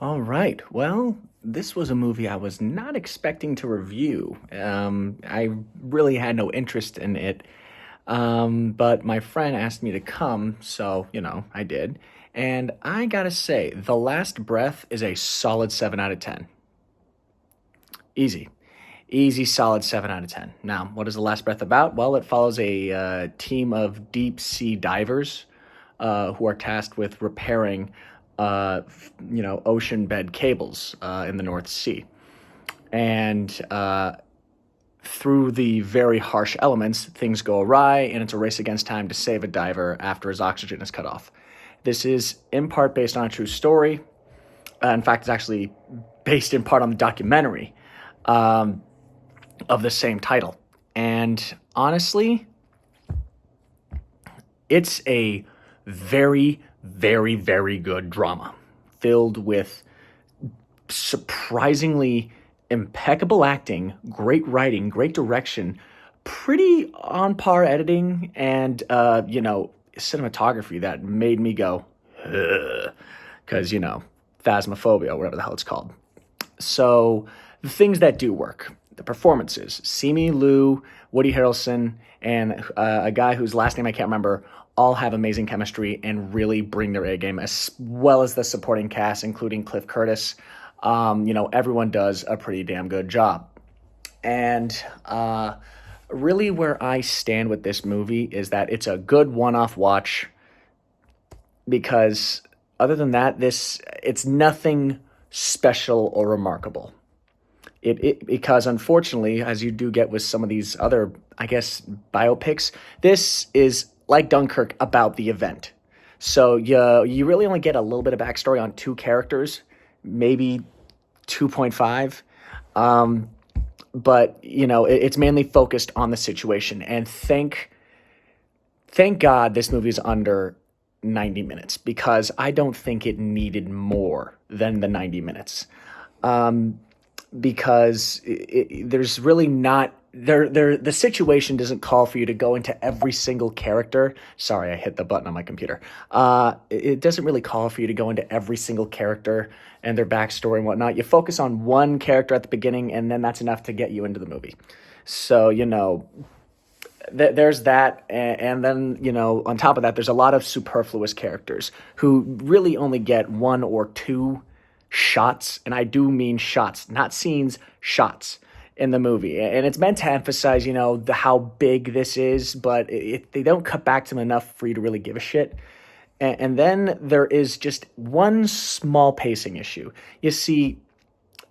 All right. Well, this was a movie I was not expecting to review. I really had no interest in it. But my friend asked me to come, so, I did. And I gotta say, The Last Breath is a solid 7 out of 10. Easy. Easy, solid 7 out of 10. Now, what is The Last Breath about? Well, it follows a team of deep sea divers who are tasked with repairing, ocean bed cables in the North Sea. And through the very harsh elements, things go awry, and it's a race against time to save a diver after his oxygen is cut off. This is in part based on a true story. In fact, it's actually based in part on the documentary um, of the same title. And honestly, it's a very, very, very good drama filled with surprisingly impeccable acting, great writing, great direction, pretty on par editing, and cinematography that made me go, because phasmophobia, whatever the hell it's called. So the things that do work, the performances, Simi Liu, Woody Harrelson, and a guy whose last name I can't remember, all have amazing chemistry and really bring their A game, as well as the supporting cast, including Cliff Curtis. Everyone does a pretty damn good job. And really, where I stand with this movie is that it's a good one-off watch because other than that, it's nothing special or remarkable. It because unfortunately, as you do get with some of these other, I guess, biopics, this is like Dunkirk about the event. So you really only get a little bit of backstory on two characters, maybe 2.5. Um, but it's mainly focused on the situation. And thank God this movie is under 90 minutes because I don't think it needed more than the 90 minutes. Um, because there's really not the situation doesn't call for you to go into every single character. Sorry, I hit the button on my computer. It doesn't really call for you to go into every single character and their backstory and whatnot. You focus on one character at the beginning, and then that's enough to get you into the movie. So there's that, and then on top of that, there's a lot of superfluous characters who really only get one or two shots, and I do mean shots, not scenes, shots in the movie. And it's meant to emphasize, how big this is, but they don't cut back to them enough for you to really give a shit. And then there is just one small pacing issue. You see,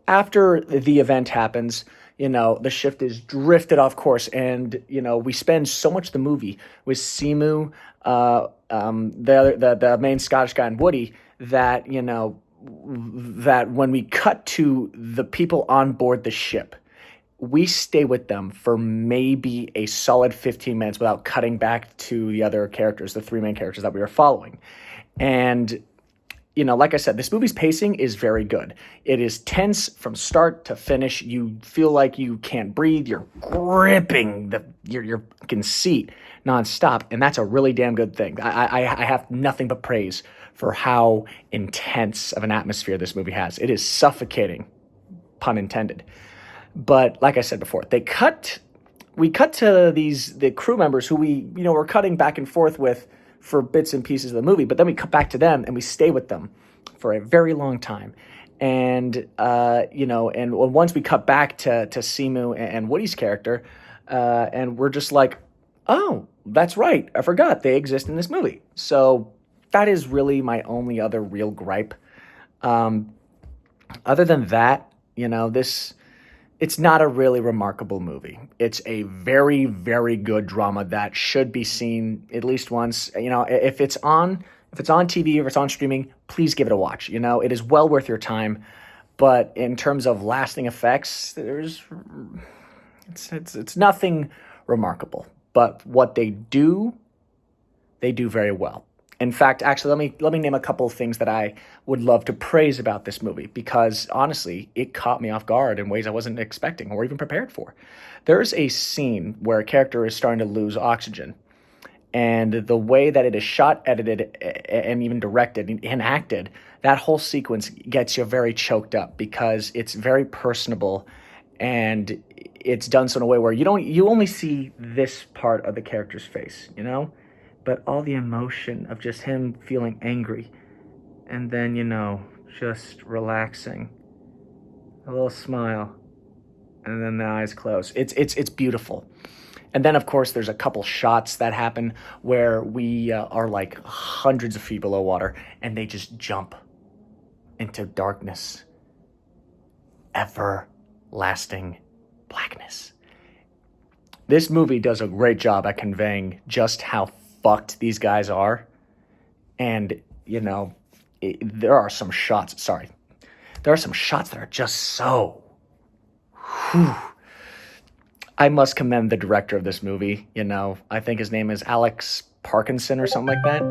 after the event happens, the shift is drifted off course, and we spend so much of the movie with Simu, the main Scottish guy, and Woody, that that when we cut to the people on board the ship, we stay with them for maybe a solid 15 minutes without cutting back to the other characters, the three main characters that we were following. And like I said, this movie's pacing is very good. It is tense from start to finish. You feel like you can't breathe. You're gripping your fucking seat nonstop, and that's a really damn good thing. I have nothing but praise for how intense of an atmosphere this movie has. It is suffocating, pun intended. But like I said before, we cut to the crew members who we were cutting back and forth with for bits and pieces of the movie, but then we cut back to them and we stay with them for a very long time. And and once we cut back to Simu and Woody's character, and we're just like, oh, that's right, I forgot they exist in this movie. So that is really my only other real gripe. Um, Other than that, this it's not a really remarkable movie. It's a very, very good drama that should be seen at least once. If it's on TV or if it's on streaming, please give it a watch. It is well worth your time. But in terms of lasting effects, it's nothing remarkable. But what they do very well. In fact, actually, let me name a couple of things that I would love to praise about this movie because honestly, it caught me off guard in ways I wasn't expecting or even prepared for. There's a scene where a character is starting to lose oxygen, And the way that it is shot, edited, and even directed and acted, that whole sequence gets you very choked up because it's very personable, and it's done so in a way where you only see this part of the character's face, but all the emotion of just him feeling angry, and then just relaxing, a little smile, and then the eyes close. It's beautiful. And then, of course, there's a couple shots that happen where we are like hundreds of feet below water, and they just jump into darkness, everlasting blackness. This movie does a great job at conveying just how fucked these guys are. And, there are some shots, there are some shots that are just so... Whew. I must commend the director of this movie. I think his name is Alex Parkinson or something like that.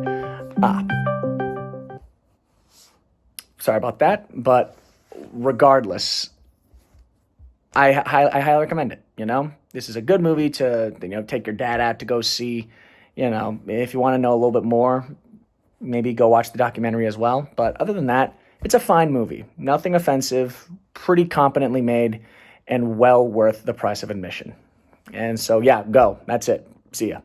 Sorry about that. But regardless, I highly recommend it. This is a good movie to take your dad out to go see. If you want to know a little bit more, maybe go watch the documentary as well. But other than that, it's a fine movie. Nothing offensive, pretty competently made, and well worth the price of admission. And so, yeah, go. That's it. See ya.